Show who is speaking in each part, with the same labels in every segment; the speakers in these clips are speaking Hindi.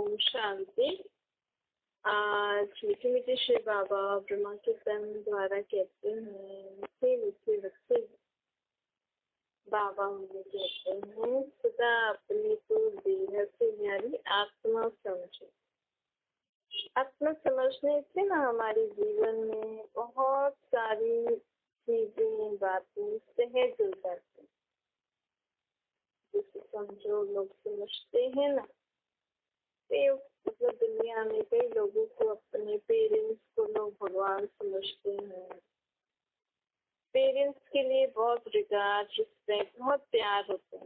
Speaker 1: ओम शांति। आज मीठे मीठे श्री बाबा ब्रह्मा के तन द्वारा कहते हैं, मीठे मीठे बच्चे बाबा हमें कहते हैं, सदा अपने को देह से यानी आत्मा समझो। आत्मा समझने से ना हमारे जीवन में बहुत सारी चीजें बातें सहज हो जाती हैं। जैसे समझो, लोग समझते हैं ना, मतलब दुनिया में कई लोगों को अपने पेरेंट्स को लोग भगवान समझते हैं। पेरेंट्स के लिए बहुत रिगार्ड, रिस्पेक्ट, बहुत प्यार होता है।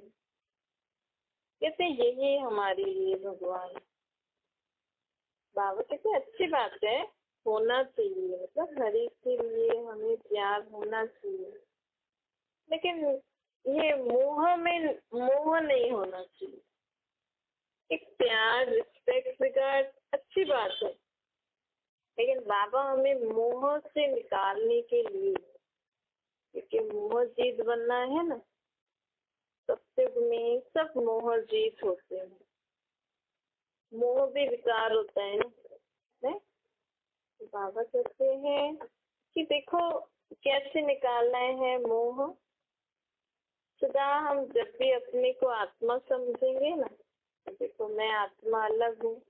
Speaker 1: कहते यही हमारे लिए भगवान। बाबा कहते अच्छी बात है, होना चाहिए, मतलब हर एक के लिए हमें प्यार होना चाहिए, लेकिन ये मोह नहीं होना चाहिए। एक प्यार, रिस्पेक्ट, रिगार्ड अच्छी बात है, लेकिन बाबा हमें मोह से निकालने के लिए, क्योंकि मोह जीत बनना है ना, सत्युग में सब मोह जीत होते हैं। मोह भी विकार होता है ना, है? तो बाबा कहते हैं कि देखो कैसे निकालना है मोह। सदा हम जब भी अपने को आत्मा समझेंगे ना, देखो मैं आत्मा अलग हूँ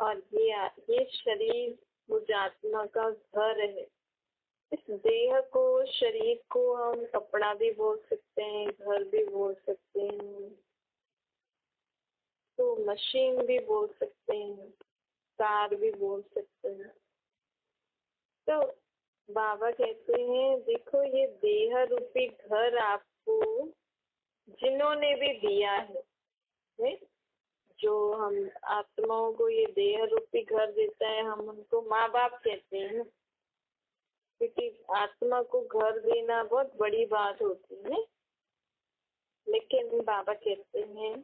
Speaker 1: और ये शरीर मुझ आत्मा का घर है। इस देह को, शरीर को हम कपड़ा भी बोल सकते हैं, घर भी बोल सकते हैं, तो मशीन भी बोल सकते हैं, कार भी बोल सकते हैं। तो बाबा कहते हैं देखो ये देह रूपी घर आपको जिन्होंने भी दिया है? जो हम आत्माओं को ये देह रूपी घर देता है, हम उनको माँ बाप कहते हैं ना, क्योंकि आत्मा को घर देना बहुत बड़ी बात होती है। लेकिन बाबा कहते हैं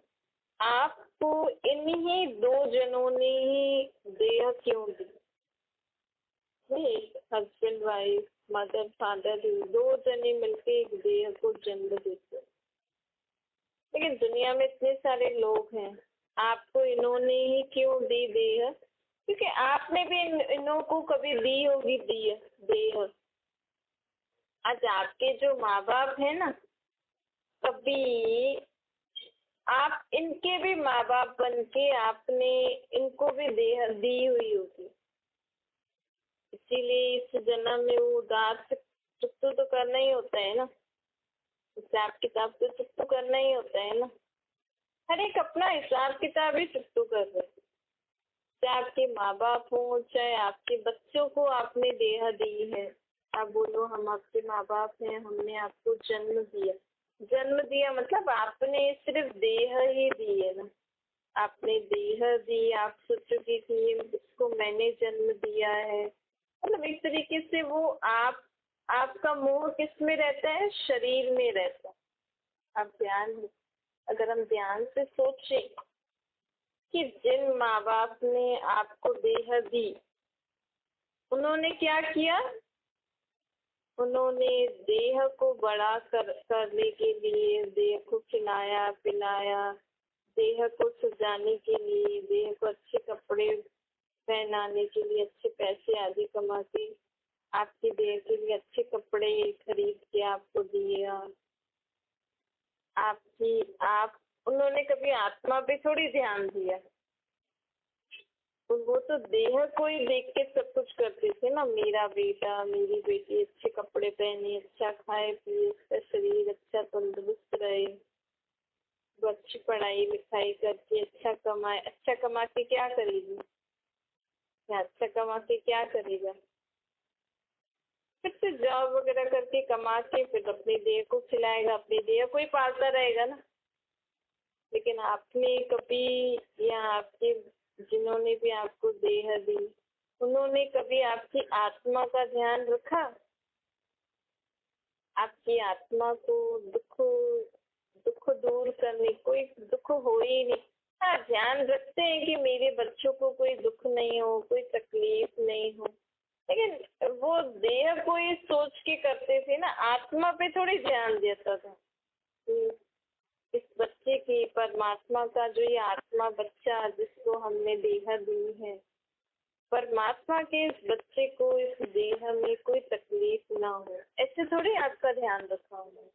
Speaker 1: आपको इन्हीं दो जनों ने ही देह क्यों दी? हस्बैंड वाइफ, मदर फादर, दो जने मिलके एक देह को जन्म देते हैं। लेकिन दुनिया में इतने सारे लोग हैं, आपको इन्होंने ही क्यों दी देह? क्योंकि आपने भी इन्हों को कभी दी होगी देह। आज आपके जो माँ बाप है ना, कभी आप इनके भी माँ बाप बन के आपने इनको भी देह दी हुई होगी। इसीलिए इस जन्म में वो उदार चुप्तू तो करना ही होता है ना, हिसाब किताब तो चुप्तू करना ही होता है ना। हर एक अपना हिसाब किताब ही चुप्तू कर रहे, चाहे आपके माँ बाप हो, चाहे आपके बच्चों को आपने देह दी है। आप बोलो हम आपके माँ बाप हैं, हमने आपको जन्म दिया। जन्म दिया मतलब आपने सिर्फ देह ही दी है ना, आपने देह दी। आप सोचोगे कि इसको मैंने जन्म दिया है, मतलब एक तरीके से वो आपका मोह किस में रहता है? शरीर में रहता है। आप अगर हम ध्यान से सोचें कि जिन माँ बाप ने आपको देह दी, उन्होंने क्या किया? उन्होंने देह को बड़ा करने के लिए, देह को खिलाया पिलाया, देह को सजाने के लिए, देह को अच्छे कपड़े पहनाने के लिए, अच्छे पैसे आदि कमा के आपकी देह के लिए अच्छे कपड़े खरीद के आपको दिया। उन्होंने कभी आत्मा पे थोड़ी ध्यान दिया। वो तो देह को ही देख के सब कुछ करते थे ना, मेरा बेटा मेरी बेटी अच्छे कपड़े पहने, अच्छा खाए पिए, उसका शरीर अच्छा तंदुरुस्त रहे, वो अच्छी पढ़ाई लिखाई करके अच्छा कमाए। अच्छा कमा के क्या करेगी? अच्छा कमा के क्या करेगा? फिर से जॉब वगैरह करके कमा के फिर अपनी देह को खिलाएगा, अपनी देह को ही पालता रहेगा ना। लेकिन आपने कभी, या आपके जिन्होंने भी आपको देह दी, उन्होंने कभी आपकी आत्मा का ध्यान रखा? आपकी आत्मा को दुख दूर करने, कोई दुख हो ही नहीं। हाँ, ध्यान रखते हैं कि मेरे बच्चों को कोई दुख नहीं हो, कोई तकलीफ नहीं हो, लेकिन वो देह को ही सोच के करते थे ना, आत्मा पे थोड़ी ध्यान देता था। इस बच्चे बच्चे की, परमात्मा का जो ये आत्मा बच्चा जिसको हमने देह दी है, परमात्मा के इस बच्चे को इस देह में कोई तकलीफ ना हो, ऐसे थोड़ी आपका ध्यान रखा हूँ।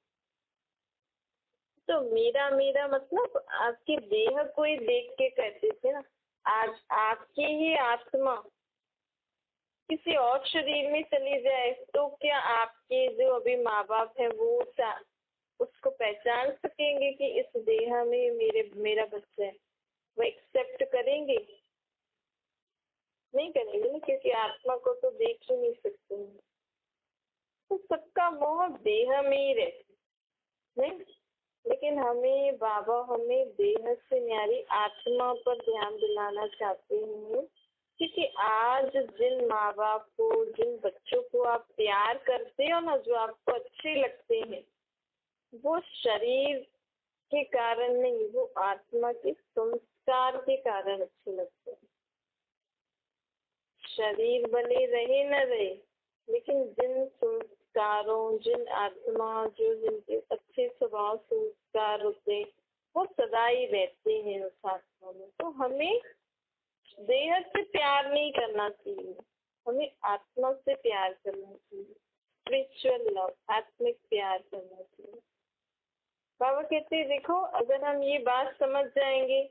Speaker 1: तो मेरा मेरा मतलब आपके देह को ही देख के कहते थे ना, आज आपकी ही आत्मा किसी और शरीर में चली जाए तो क्या आपके जो अभी माँ बाप है वो उसको पहचान सकेंगे कि इस देह में मेरा बच्चा है? वो एक्सेप्ट करेंगे? नहीं करेंगे ना, क्योंकि आत्मा को तो देख ही नहीं सकते हैं। तो सबका मोह देह में ही रहता नहीं, लेकिन हमें बाबा हमें देह से न्यारी आत्मा पर ध्यान दिलाना चाहते हैं, क्योंकि आज जिन माँ बाप को, जिन बच्चों को आप प्यार करते हो ना, जो आपको अच्छे लगते हैं, वो शरीर के कारण नहीं, वो आत्मा के संस्कार के कारण अच्छे लगते हैं। शरीर भले रहे न रहे, लेकिन जिन संस्कारों, जिन आत्मा, जो जिनके अच्छे स्वभाव संस्कार होते, वो सदा ही रहते हैं उस आत्मा में। तो हमें देह से प्यार नहीं करना चाहिए, हमें आत्मा से प्यार करना चाहिए, स्पिरिचुअल लव, आत्मिक प्यार करना चाहिए। बाबा कहते हैं देखो, अगर हम ये बात समझ जाएंगे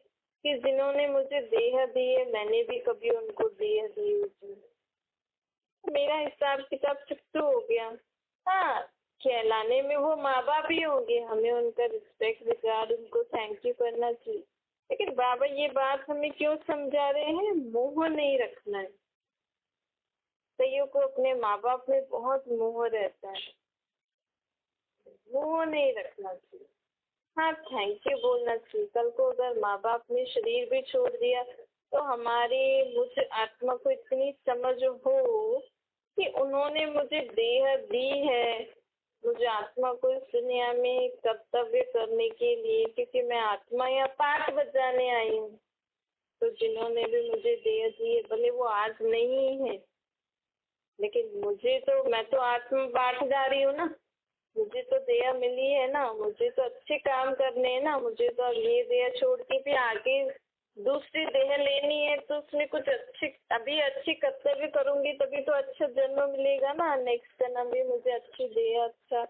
Speaker 1: कि जिन्होंने मुझे देह दी है, मैंने भी कभी उनको देह दी होगी, मेरा हिसाब किताब चुकतो हो गया। हाँ, कहलाने में वो माँ बाप ही होंगे, हमें उनका रिस्पेक्ट, रिगार्ड, उनको थैंक यू करना चाहिए। लेकिन बाबा ये बात हमें क्यों समझा रहे हैं? मोह नहीं रखना है। कईयों को अपने माँ बाप में बहुत मोह रहता है, मोह नहीं रखना चाहिए। हाँ, थैंक यू बोलना चाहिए। कल को अगर माँ बाप ने शरीर भी छोड़ दिया तो हमारी मुझे आत्मा को इतनी समझ हो कि उन्होंने मुझे देह दी है, मुझे आत्मा को इस दुनिया में कर्तव्य करने के लिए, क्योंकि मैं आत्मा या पाठ बजाने आई हूँ। तो जिन्होंने भी मुझे देह दी है, भले वो आज नहीं है, लेकिन मुझे तो, मैं तो आत्मा पाठ जा रही हूँ ना, मुझे तो देह मिली है ना, मुझे तो अच्छे काम करने हैं ना, मुझे तो ये देह छोड़ के भी आगे दूसरी देह लेनी है, तो उसमें कुछ अच्छे, अभी अच्छी कर्तव्य करूंगी तभी तो अच्छा जन्म मिलेगा ना, नेक्स्ट जन्म भी मुझे अच्छी देह, अच्छा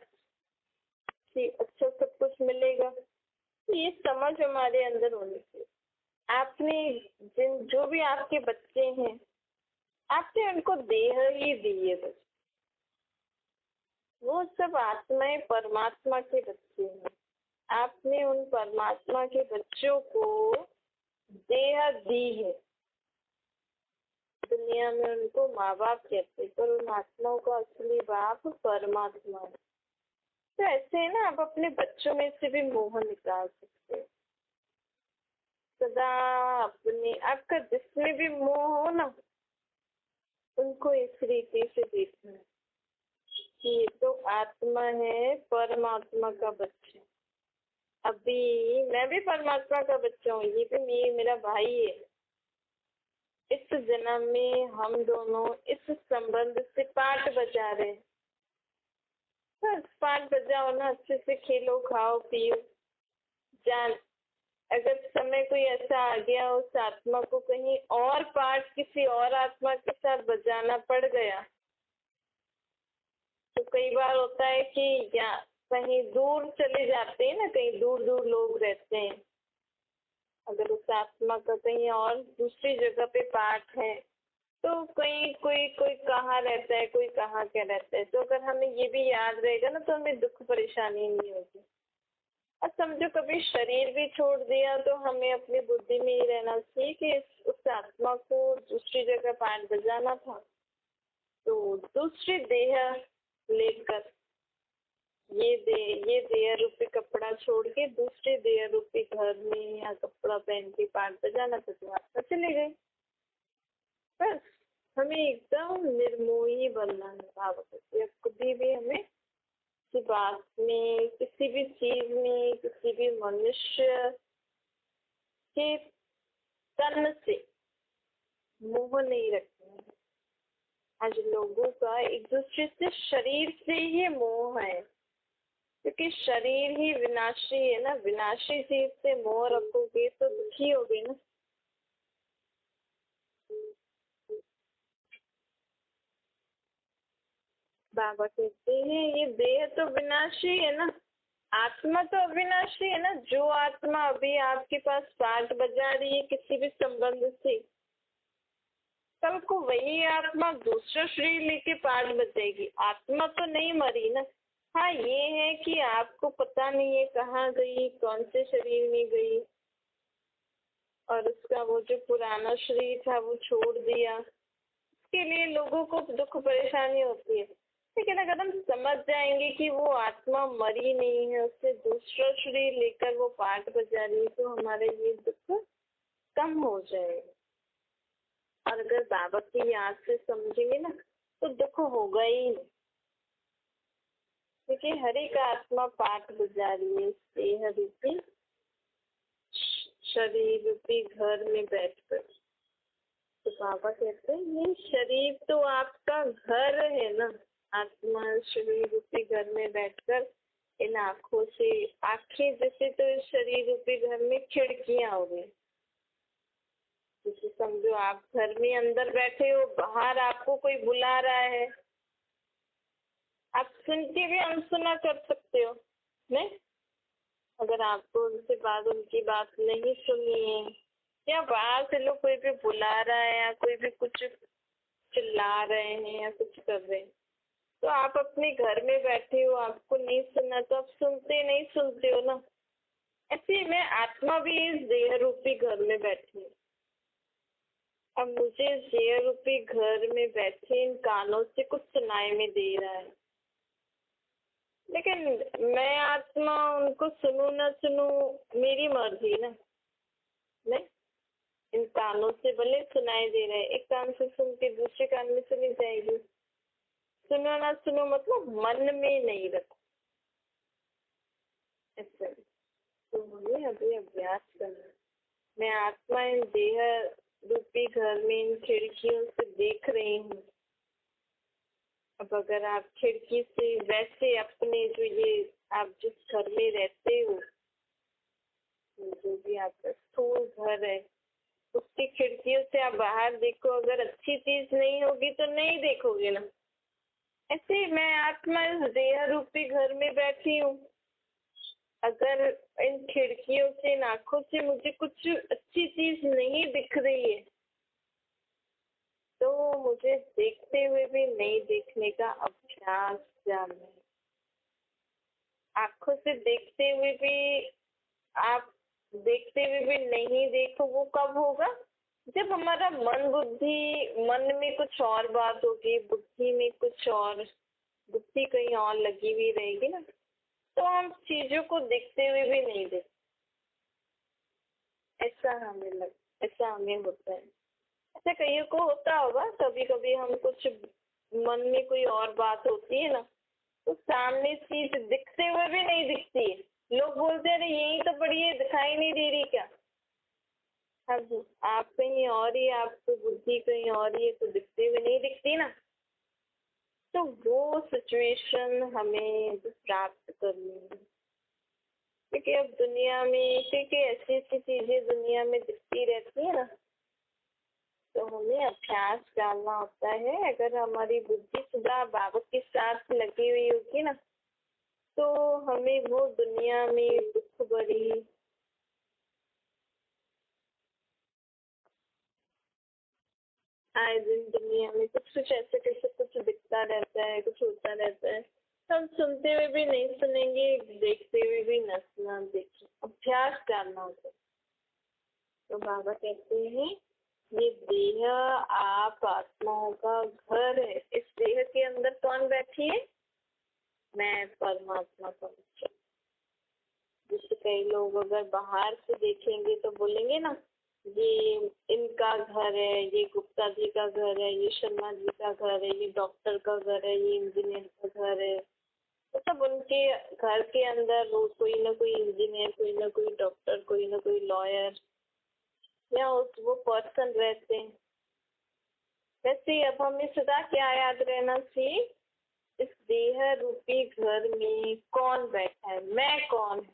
Speaker 1: सब कुछ मिलेगा। तो ये समझ हमारे अंदर होनी चाहिए। आपने जो भी आपके बच्चे हैं, आपने उनको देह ही दी है, बस वो सब आत्माएं परमात्मा के बच्चे हैं। आपने उन परमात्मा के बच्चों को देह दी है। दुनिया में उनको माँ बाप कहते, पर उन आत्माओं का असली बाप परमात्मा है। तो ऐसे है ना, आप अपने बच्चों में से भी मोह निकाल सकते हो। सदा अपने, आपका जिसमें भी मोह हो ना, उनको इस रीति से देखना है कि ये तो आत्मा है, परमात्मा का बच्चा। अभी मैं भी परमात्मा का बच्चा हूँ, ये भी मेरा भाई है। इस जन्म में हम दोनों इस संबंध से पाठ बजा रहे हैं। बस पाठ बजाओ ना, अच्छे से खेलो, खाओ, पियो, जान। अगर समय कोई ऐसा आ गया उस आत्मा को कहीं और पाठ किसी और आत्मा के साथ बजाना पड़ गया, तो कई बार होता है कि या कहीं दूर चले जाते हैं ना, कहीं दूर दूर लोग रहते हैं, अगर उस आत्मा का कहीं और दूसरी जगह पे पाठ है, तो कहीं कोई कोई कहाँ रहता है, कोई कहाँ क्या रहता है। तो अगर हमें ये भी याद रहेगा ना, तो हमें दुख परेशानी नहीं होगी। और समझो कभी शरीर भी छोड़ दिया, तो हमें अपनी बुद्धि में ही रहना चाहिए कि उस आत्मा को दूसरी जगह पाठ बजाना था, तो दूसरी देह लेकर ये देह रूपी कपड़ा छोड़ के दूसरे देह रूपी घर में या कपड़ा पहन के पाठ बजाना था, तो आत्मा चले गए। बस हमें एकदम निर्मोही बनना है भाव करके। कभी भी हमें किसी बात में, किसी भी चीज में, किसी भी मनुष्य के तन से मोह नहीं रखना है। आज लोगों का एक दूसरे से शरीर से ही मोह है। क्योंकि शरीर ही विनाशी है ना, विनाशी चीज से मोह रखोगे तो दुखी होगे ना। बाबा कहते हैं ये देह तो विनाशी है ना, आत्मा तो अविनाशी है ना। जो आत्मा अभी आपके पास पाठ बजा रही है किसी भी संबंध से, कल को वही आत्मा दूसरा शरीर लेके पाठ बजाएगी। आत्मा तो नहीं मरी ना। हाँ ये है कि आपको पता नहीं है कहाँ गई, कौन से शरीर में गई, और उसका वो जो पुराना शरीर था वो छोड़ दिया। इसके लिए लोगों को दुख परेशानी होती है। लेकिन अगर हम समझ जाएंगे कि वो आत्मा मरी नहीं है, उससे दूसरा शरीर लेकर वो पाठ बजा रही है, तो हमारे ये दुख कम हो जाएगा। और अगर बाबा की याद से समझेंगे ना तो दुख होगा ही नहीं। क्योंकि हर एक आत्मा पाठ बजा रही है देह रूपी शरीर रूपी घर में बैठकर। तो बाबा कहते हैं ये शरीर तो आपका घर है ना। आत्मा शरीर रूपी घर में बैठकर इन आँखों से, आँखें जैसे तो इस शरीर रूपी घर में खिड़कियां हो गई। जैसे समझो आप घर में अंदर बैठे हो, बाहर आपको कोई बुला रहा है, आप सुन के भी अनसुना कर सकते हो नहीं। अगर आपको उनकी बात नहीं सुनी है, या बाहर से लोग कोई भी बुला रहा है, या कोई भी कुछ चिल्ला रहे हैं या कुछ कर रहे हैं, तो आप अपने घर में बैठे हो, आपको नहीं सुनना तो आप नहीं सुनते हो ना। ऐसे में आत्मा भी इस देह रूपी घर में बैठी है। अब मुझे इस देह रूपी घर में बैठे इन कानों से कुछ सुनाई में दे रहा है, लेकिन मैं आत्मा उनको सुनूं ना सुनूं मेरी मर्जी ना। नहीं, इन कानों से भले सुनाई दे रहा है, एक कान से सुन के दूसरे कान में चली जाएगी। सुनो ना सुनो मतलब मन में नहीं रखो। ऐसा तो हमें अभी अभ्यास करना। मैं आत्मा इन देह रूपी घर में इन खिड़कियों से देख रही हूँ। अब अगर आप खिड़की से वैसे अपने जो ये आप जिस घर में रहते हो, जो भी आपका स्थूल घर है, उसकी खिड़कियों से आप बाहर देखो, अगर अच्छी चीज नहीं होगी तो नहीं देखोगे ना। ऐसे मैं आत्मा इस देह रूपी घर में बैठी हूँ। अगर इन खिड़कियों से, इन आँखों से मुझे कुछ अच्छी चीज नहीं दिख रही है, तो मुझे देखते हुए भी नहीं देखने का अभ्यास करना है। आँखों से देखते हुए भी आप देखते हुए भी नहीं देखो, वो कब होगा? जब हमारा मन में कुछ और बात होगी, बुद्धि में कुछ और, बुद्धि कहीं और लगी हुई रहेगी ना, तो हम चीजों को देखते हुए भी नहीं देखते। ऐसा हमें होता है। ऐसा कईयों को होता होगा। कभी कभी हम कुछ मन में कोई और बात होती है ना, तो सामने चीज दिखते हुए भी नहीं दिखती है। लोग बोलते हैं अरे यही तो पड़ी है, दिखाई नहीं दे रही क्या? अब आप कहीं और ही, आपकी बुद्धि कहीं और ही है, तो दिखते हुए नहीं दिखती ना। तो वो सिचुएशन हमें प्राप्त करनी है। क्योंकि अब दुनिया में क्योंकि ऐसी ऐसी चीजें दुनिया में दिखती रहती है ना, तो हमें अभ्यास डालना होता है। अगर हमारी बुद्धि सदा बाबा के साथ लगी हुई होगी ना, तो हमें वो दुनिया में दुख भरी आए दिन दुनिया में कुछ कुछ ऐसे कैसे कुछ दिखता रहता है, कुछ होता रहता है। हम सुनते हुए भी नहीं सुनेंगे, देखते हुए भी न सुना देखें। अभ्यास डालना होता है। तो बाबा कहते हैं ये देह आप आत्माओं का घर है। इस देह के अंदर कौन बैठी है? मैं परमात्मा का बच्चा। जैसे कई लोग अगर बाहर से देखेंगे तो बोलेंगे ना, ये इनका घर है, ये गुप्ता जी का घर है, ये शर्मा जी का घर है, ये डॉक्टर का घर है, ये इंजीनियर का घर है। तो सब उनके घर के अंदर वो कोई ना कोई इंजीनियर, कोई ना कोई डॉक्टर, कोई ना कोई लॉयर या वो पर्सन रहते हैं। वैसे ही अब हमें सदा क्या याद रहना चाहिए इस देह रूपी घर में कौन बैठा है, मैं कौन है।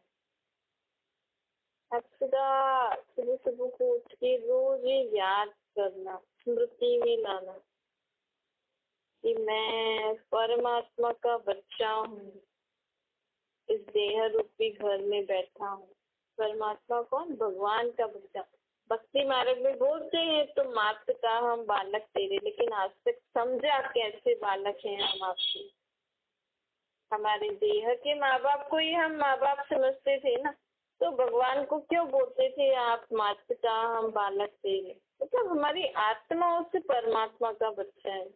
Speaker 1: अब सुबह सुबह सुबह को उठ के रोज ये याद करना, स्मृति में लाना कि मैं परमात्मा का बच्चा हूँ, इस देह रूपी घर में बैठा हूँ। परमात्मा कौन, भगवान का बच्चा। भक्ति मार्ग में बोलते हैं तो मात्र का हम बालक तेरे, लेकिन आज तक समझा कैसे बालक हैं हम आपके। हमारे देह के माँ बाप को ही हम माँ बाप समझते थे ना, तो भगवान को क्यों बोलते थे आप मात्र का हम बालक तेरे। मतलब हमारी आत्मा उससे परमात्मा का बच्चा है।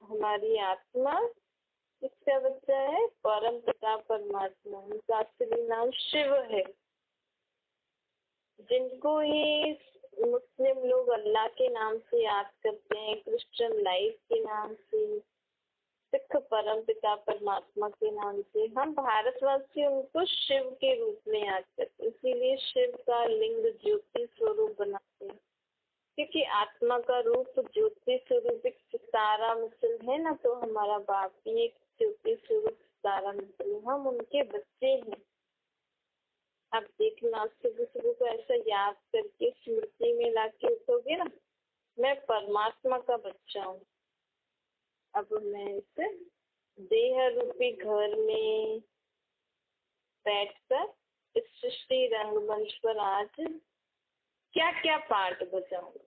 Speaker 1: हमारी आत्मा किसका बच्चा है, परम पिता परमात्मा। उनका असली नाम शिव है, जिनको ही मुस्लिम लोग अल्लाह के नाम से याद करते हैं, क्रिश्चियन लाइफ के नाम से, सिख परम पिता परमात्मा के नाम से। हम भारतवासी उनको शिव के रूप में याद करते हैं, इसीलिए शिव का लिंग ज्योति स्वरूप बनाते हैं, क्योंकि आत्मा का रूप ज्योति स्वरूप एक सितारा मिसल है ना, तो हमारा बाप भी एक ज्योति स्वरूप सितारा मिसल, हम उनके बच्चे हैं। आप देखना सुबह सुबह को ऐसा याद करके स्मृति में लाके उठोगे ना, मैं परमात्मा का बच्चा हूँ। अब मैं इस देह रूपी घर में बैठकर इस सृष्टि रंगमंच पर आज क्या क्या पार्ट बजाऊंगा।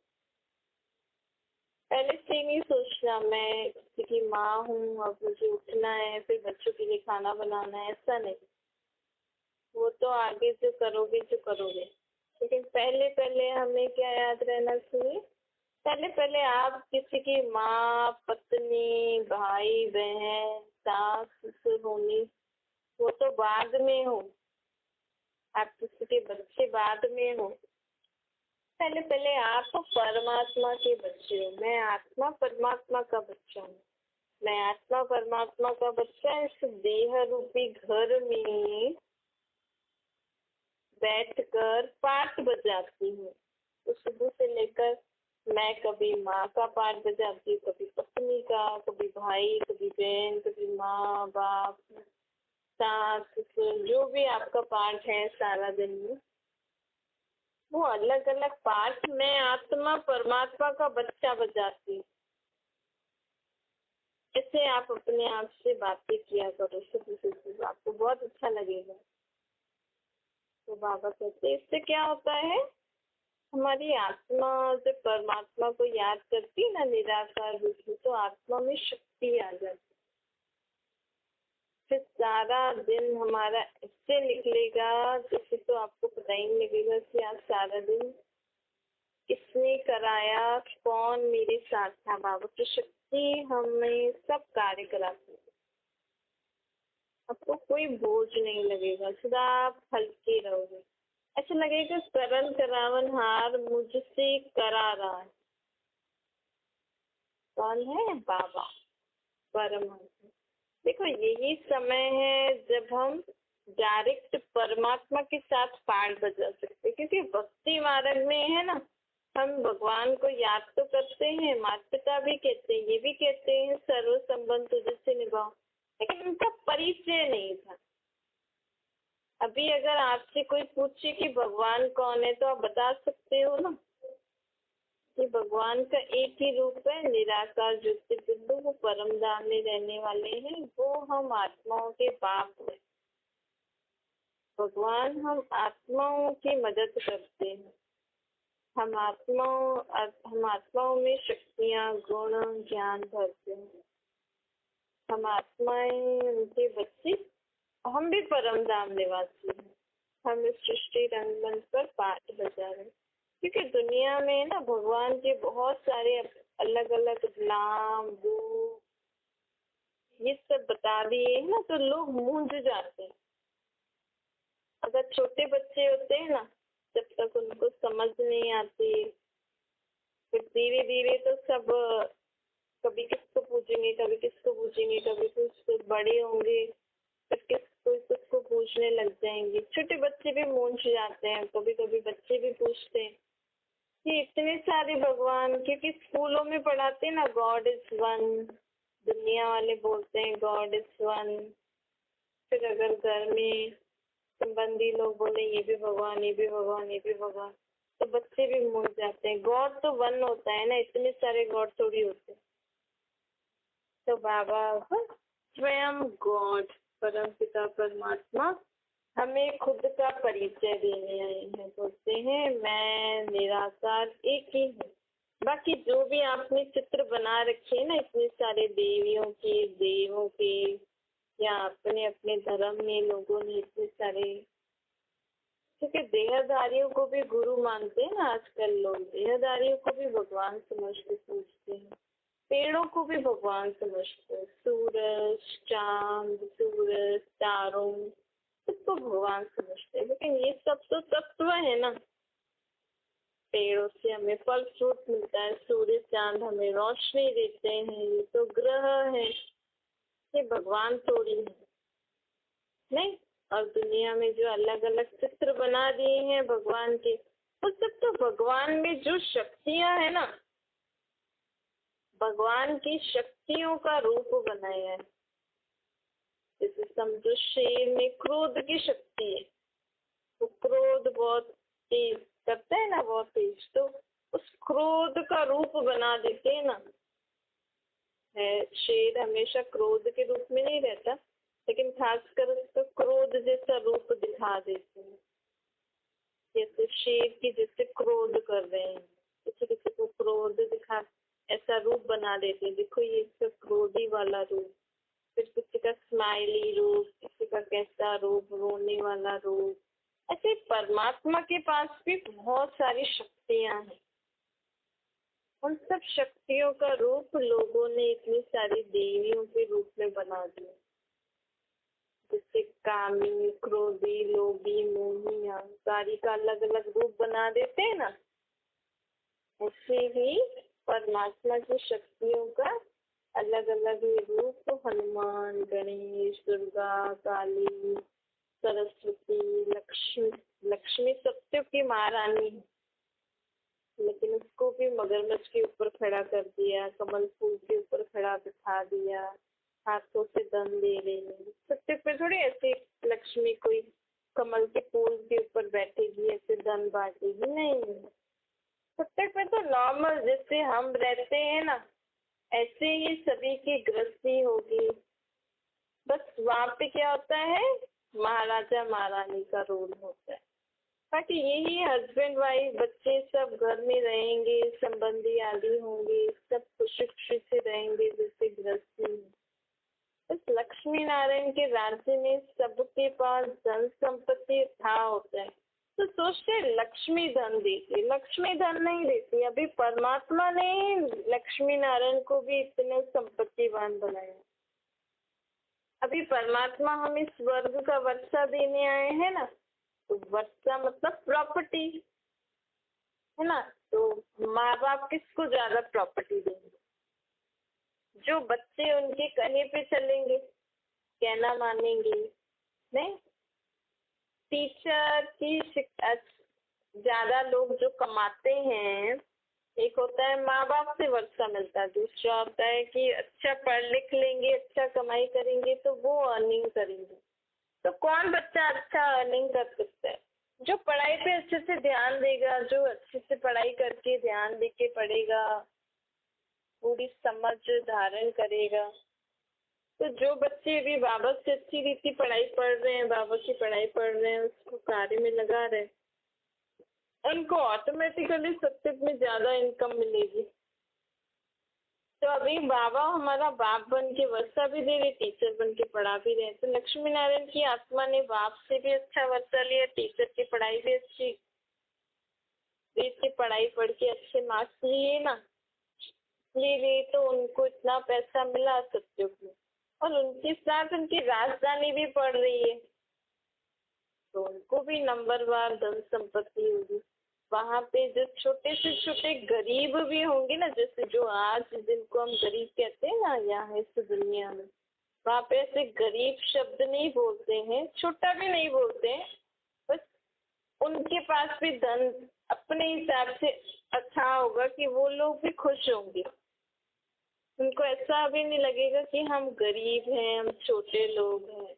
Speaker 1: पहले से नहीं सोचना मैं किसी की माँ हूँ, अब मुझे उठना है, फिर बच्चों के लिए खाना बनाना है, ऐसा नहीं। वो तो आगे जो करोगे लेकिन पहले पहले हमें क्या याद रहना चाहिए, पहले पहले आप किसी की माँ, पत्नी, भाई, बहन, सास, ससुर होनी, वो तो बाद में हो। आप किसी के बच्चे बाद में हो, पहले पहले आप परमात्मा के बच्चे हो। मैं आत्मा परमात्मा का बच्चा हूँ। मैं आत्मा परमात्मा का बच्चा इस देह रूपी घर में बैठकर पाठ बजाती हूँ। तो सुबह से लेकर मैं कभी माँ का पाठ बजाती हूँ, कभी पत्नी का, कभी भाई, कभी बहन, कभी माँ बाप, सास, ससुर, जो भी आपका पाठ है सारा दिन में, वो अलग अलग पाठ मैं आत्मा परमात्मा का बच्चा बजाती हूँ। ऐसे आप अपने आप से बातें किया करो सुबह सुबह, आपको बहुत अच्छा लगेगा। तो बाबा कहते इससे क्या होता है, हमारी आत्मा जब परमात्मा को याद करती है ना निराकार रूप में, तो आत्मा में शक्ति आ जाती। फिर सारा दिन हमारा इससे निकलेगा जैसे, तो आपको पता ही नहीं लगेगा कि आज सारा दिन किसने कराया, कौन मेरे साथ था। बाबा की शक्ति हमें सब कार्य कराती है, आपको कोई बोझ नहीं लगेगा, सदा आप हल्के रहोगे। ऐसा लगेगा करन करावन हार मुझसे करा रहा है। कौन है, बाबा परमात्मा। देखो यही समय है जब हम डायरेक्ट परमात्मा के साथ पाठ बजा सकते, क्योंकि भक्ति मार्ग में है ना, हम भगवान को याद तो करते हैं, माता पिता भी कहते हैं, ये भी कहते हैं सर्व संबंध तुझसे निभाओ, लेकिन उनका परिचय नहीं था। अभी अगर आपसे कोई पूछे कि भगवान कौन है, तो आप बता सकते हो ना कि भगवान का एक ही रूप है, निराकार ज्योति बिंदु, वो परम धाम में रहने वाले हैं, वो हम आत्माओं के बाप हैं। भगवान हम आत्माओं की मदद करते हैं। हम आत्माओं में शक्तियाँ, गुण, ज्ञान भरते हैं। हम आत्माएं उनके बच्चे, हम भी परम धाम निवासी हैं। हम इस सृष्टि रंगमंच पर पाठ बजा रहे हैं, क्योंकि दुनिया में ना भगवान के बहुत सारे अलग अलग नाम, रूप, ये सब बता दिए ना, तो लोग मूंझ जाते हैं। अगर छोटे बच्चे होते हैं ना, जब तक उनको समझ नहीं आती, फिर धीरे धीरे तो सब कभी किसको पूछेंगे, कभी किसको पूछेंगे, कभी कुछ बड़े होंगे फिर किसको पूछने लग जाएंगे। छोटे बच्चे भी मूंझ जाते हैं, कभी कभी बच्चे भी पूछते हैं कि इतने सारे भगवान, क्योंकि स्कूलों में पढ़ाते हैं ना, गॉड इज वन, दुनिया वाले बोलते हैं गॉड इज वन। फिर अगर घर में संबंधी लोग बोले ये भी भगवान, ये भी भगवान, ये भी भगवान, तो बच्चे भी मुड़ जाते हैं। गॉड तो वन होता है ना, इतने सारे गॉड थोड़ी होते हैं। तो बाबा स्वयं गॉड परम पिता परमात्मा हमें खुद का परिचय देने आए हैं। बोलते हैं मैं निराकार एक ही हूँ। बाकी जो भी आपने चित्र बना रखे हैं ना, इतने सारे देवियों के, देवों के, या अपने अपने धर्म में लोगों ने इतने सारे, क्योंकि देहधारियों को भी गुरु मानते हैं ना आजकल लोग, देहधारियों को भी भगवान समझ के पूजते हैं, पेड़ों को भी भगवान समझते हैं, सूरज, चांद, सूरज, तारों, सबको भगवान समझते हैं। लेकिन ये सब तो तत्व है ना। पेड़ों से हमें फल फ्रूट मिलता है, सूर्य चांद हमें रोशनी देते हैं, ये तो ग्रह है, ये भगवान थोड़ी है नहीं। और दुनिया में जो अलग अलग चित्र बना दिए हैं भगवान के, वो सब तो भगवान में जो शक्तियां है ना, भगवान की शक्तियों का रूप बनाया है। जैसे समझो शेर में क्रोध की शक्ति है, तो क्रोध बहुत तेज करता है ना, बहुत तेज, तो उस क्रोध का रूप बना देते हैं ना। है शेर हमेशा क्रोध के रूप में नहीं रहता, लेकिन खासकर उसका क्रोध जैसा रूप दिखा देते हैं। जैसे शेर की जैसे क्रोध कर रहे हैं, किसी किसी को क्रोध दिखा ऐसा रूप बना देते हैं, देखो ये इसका क्रोधी वाला रूप। फिर किसी का स्माइली रूप, किसी का कैसा रूप, रोने वाला रूप। ऐसे परमात्मा के पास भी बहुत सारी शक्तियां हैं। उन सब शक्तियों का रूप लोगों ने इतनी सारी देवियों के रूप में बना दिया। जैसे कामी, क्रोधी, लोभी, मोही, अहंकारी का अलग अलग रूप बना देते हैं ना, ऐसे ही परमात्मा की शक्तियों का अलग अलग रूप हनुमान, गणेश, दुर्गा, काली, सरस्वती, लक्ष्मी। लक्ष्मी सत्य की महारानी, लेकिन उसको भी मगरमच्छ के ऊपर खड़ा कर दिया, कमल फूल के ऊपर खड़ा बिठा दिया, हाथों से धन दे रही है। सत्य पे थोड़ी ऐसे लक्ष्मी कोई कमल के फूल के ऊपर बैठेगी, ऐसे धन बांटेगी, नहीं। सत्य पे तो नॉर्मल जैसे हम रहते हैं ना, ऐसे ही सभी की गृहस्थी होगी। बस वहाँ पे क्या होता है, महाराजा महारानी का रोल होता है। बाकी यही हस्बैंड वाइफ बच्चे सब घर में रहेंगे, संबंधी आदि होंगे, सब खुशी खुशी से रहेंगे जैसे गृहस्थी में। इस लक्ष्मी नारायण के राज्य में सबके पास धन संपत्ति था होता है, तो सोचते लक्ष्मी धन देती, लक्ष्मी धन नहीं देती। अभी परमात्मा ने लक्ष्मी नारायण को भी इतने संपत्तिवान बनाया। अभी परमात्मा हमें स्वर्ग का वर्षा देने आए हैं ना, तो वर्षा मतलब प्रॉपर्टी है ना। तो माँ बाप किसको ज्यादा प्रॉपर्टी देंगे? जो बच्चे उनके कहने पे चलेंगे, कहना मानेंगे। नहीं, टीचर की ज्यादा लोग जो कमाते हैं, एक होता है माँ बाप से वर्षा मिलता है, दूसरा होता है कि अच्छा पढ़ लिख लेंगे, अच्छा कमाई करेंगे तो वो अर्निंग करेंगे। तो कौन बच्चा अच्छा अर्निंग कर सकता है? जो पढ़ाई पे अच्छे से ध्यान देगा, जो अच्छे से पढ़ाई करके ध्यान दे के पढ़ेगा, पूरी समझ धारण करेगा। तो जो बच्चे भी बाबा से अच्छी रीति पढ़ाई पढ़ रहे हैं, बाबा की पढ़ाई पढ़ रहे हैं, उसको कार्य में लगा रहे हैं, उनको ऑटोमेटिकली सत्य में ज्यादा इनकम मिलेगी। तो अभी बाबा हमारा बाप बन के वर्षा भी दे रहे, टीचर बन के पढ़ा भी रहे। तो लक्ष्मी नारायण की आत्मा ने बाप से भी अच्छा वर्षा लिया, टीचर की पढ़ाई भी अच्छी, रीत की पढ़ाई पढ़ के अच्छे मार्क्स लिए ना, लिए तो उनको इतना पैसा मिला सत्युग में। और उनके साथ उनकी राजधानी भी पड़ रही है, तो उनको भी नंबरवार धन संपत्ति होगी। वहाँ पे जो छोटे से छोटे गरीब भी होंगे ना, जैसे जो आज जिनको हम गरीब कहते हैं ना यहाँ इस दुनिया में, वहाँ पे ऐसे गरीब शब्द नहीं बोलते हैं, छोटा भी नहीं बोलते हैं, बस उनके पास भी धन अपने हिसाब से अच्छा होगा कि वो लोग भी खुश होंगे। उनको ऐसा भी नहीं लगेगा कि हम गरीब हैं, हम छोटे लोग हैं।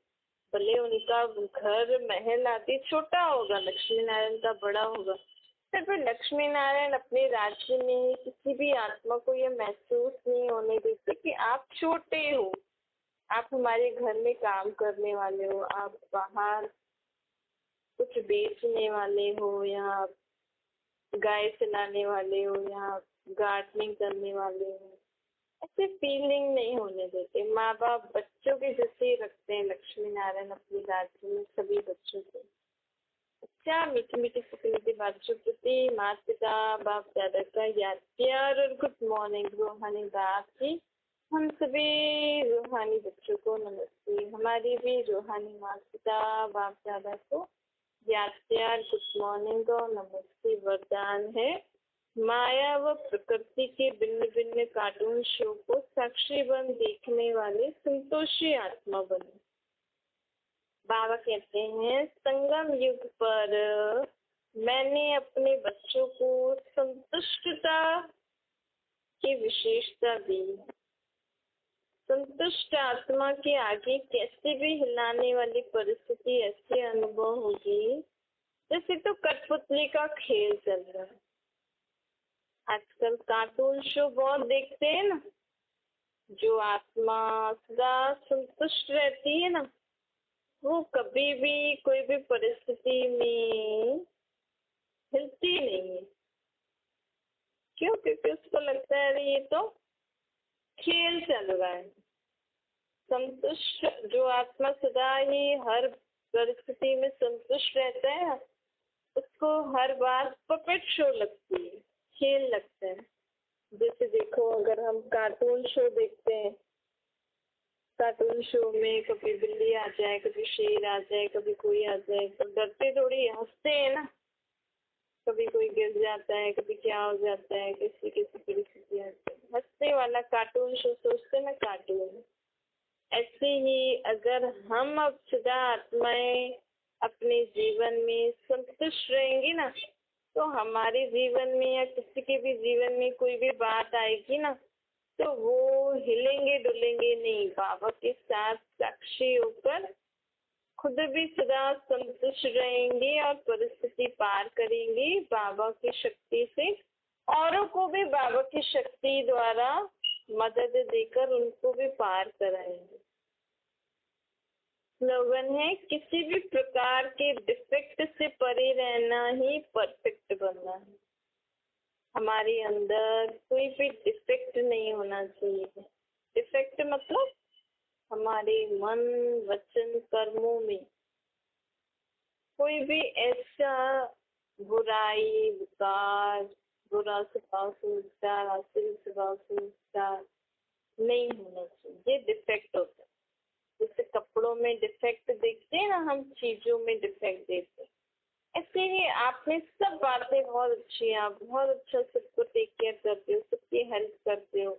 Speaker 1: भले उनका घर महल आदि छोटा होगा, लक्ष्मी नारायण का बड़ा होगा, फिर लक्ष्मी नारायण अपने राज्य में किसी भी आत्मा को ये महसूस नहीं होने देते कि आप छोटे हो। आप हमारे घर में काम करने वाले हो, आप बाहर कुछ बेचने वाले हो, या गाय चलाने वाले हो, या गार्डनिंग करने वाले हो, ऐसे फीलिंग नहीं होने देते। माँ बाप बच्चों के जैसे ही रखते हैं लक्ष्मी नारायण अपने राज्य में सभी बच्चों को। अच्छा, मीठी मीठी मीठी बच्चों प्रति माता पिता बाप दादा का याद प्यार और गुड मॉर्निंग रूहानी बाप जी। हम सभी रूहानी बच्चों को नमस्ते। हमारी भी रूहानी माता पिता बाप दादा को याद प्यार गुड मॉर्निंग और नमस्ते। वरदान है माया व प्रकृति के भिन्न भिन्न कार्टून शो को साक्षी बन देखने वाले संतोषी आत्मा बने। बाबा कहते हैं संगम युग पर मैंने अपने बच्चों को संतुष्टता की विशेषता दी। संतुष्ट आत्मा के आगे कैसे भी हिलाने वाली परिस्थिति ऐसे अनुभव होगी जैसे तो कठपुतली का खेल चल रहा है। आजकल कार्टून शो बहुत देखते हैं ना, जो आत्मा सदा संतुष्ट रहती है ना, वो कभी भी कोई भी परिस्थिति में हिलती नहीं है। क्यों? क्योंकि उसको लगता है अरे ये तो खेल चल रहा है। संतुष्ट जो आत्मा सदा ही हर परिस्थिति में संतुष्ट रहता है, उसको हर बार पपेट शो लगती है, खेल लगता है। जैसे देखो, अगर हम कार्टून शो देखते हैं, कार्टून शो में कभी बिल्ली आ जाए, कभी शेर आ जाए, कभी कोई आ जाए, तो डरते थोड़ी हंसते हैं ना। कभी कोई गिर जाता है, कभी क्या हो जाता है, किसी किसी परिस्थिति आती है, हंसने वाला कार्टून शो सोचते ना कार्टून। ऐसे ही अगर हम अब सदा आत्माएं अपने जीवन में संतुष्ट रहेंगी ना, तो हमारे जीवन में या किसी के भी जीवन में कोई भी बात आएगी ना, तो वो हिलेंगे डुलेंगे नहीं। बाबा के साथ साक्षी होकर खुद भी सदा संतुष्ट रहेंगे और परिस्थिति पार करेंगे बाबा की शक्ति से। औरों को भी बाबा की शक्ति द्वारा मदद देकर उनको भी पार कराएंगे। स्लोगन है किसी भी प्रकार के डिफेक्ट से परे रहना ही परफेक्ट बनना है। हमारे अंदर कोई भी डिफेक्ट नहीं होना चाहिए। डिफेक्ट मतलब हमारे मन वचन कर्मों में कोई भी ऐसा बुराई विकार, बुरा स्वभाव से विचार, आसुरी स्वभाव से विचार नहीं होना चाहिए। ये डिफेक्ट होता है। जैसे कपड़ों में डिफेक्ट देखते हैं ना, हम चीजों में डिफेक्ट देखते हैं, ऐसे ही आप में सब बातें बहुत अच्छी हैं, आप बहुत अच्छा सबको टेक केयर करते हो, सबकी हेल्प करते हो,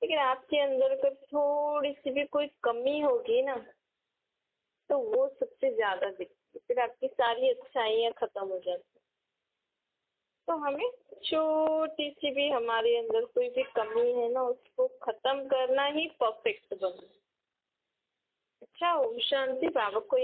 Speaker 1: लेकिन आपके अंदर अगर थोड़ी सी भी कोई कमी होगी ना, तो वो सबसे ज्यादा दिखती है, फिर आपकी सारी अच्छाइयाँ खत्म हो जाती। तो हमें छोटी सी भी हमारे अंदर कोई भी कमी है ना, उसको खत्म करना ही परफेक्ट बनना। अच्छा, ओम शांति। बाबा को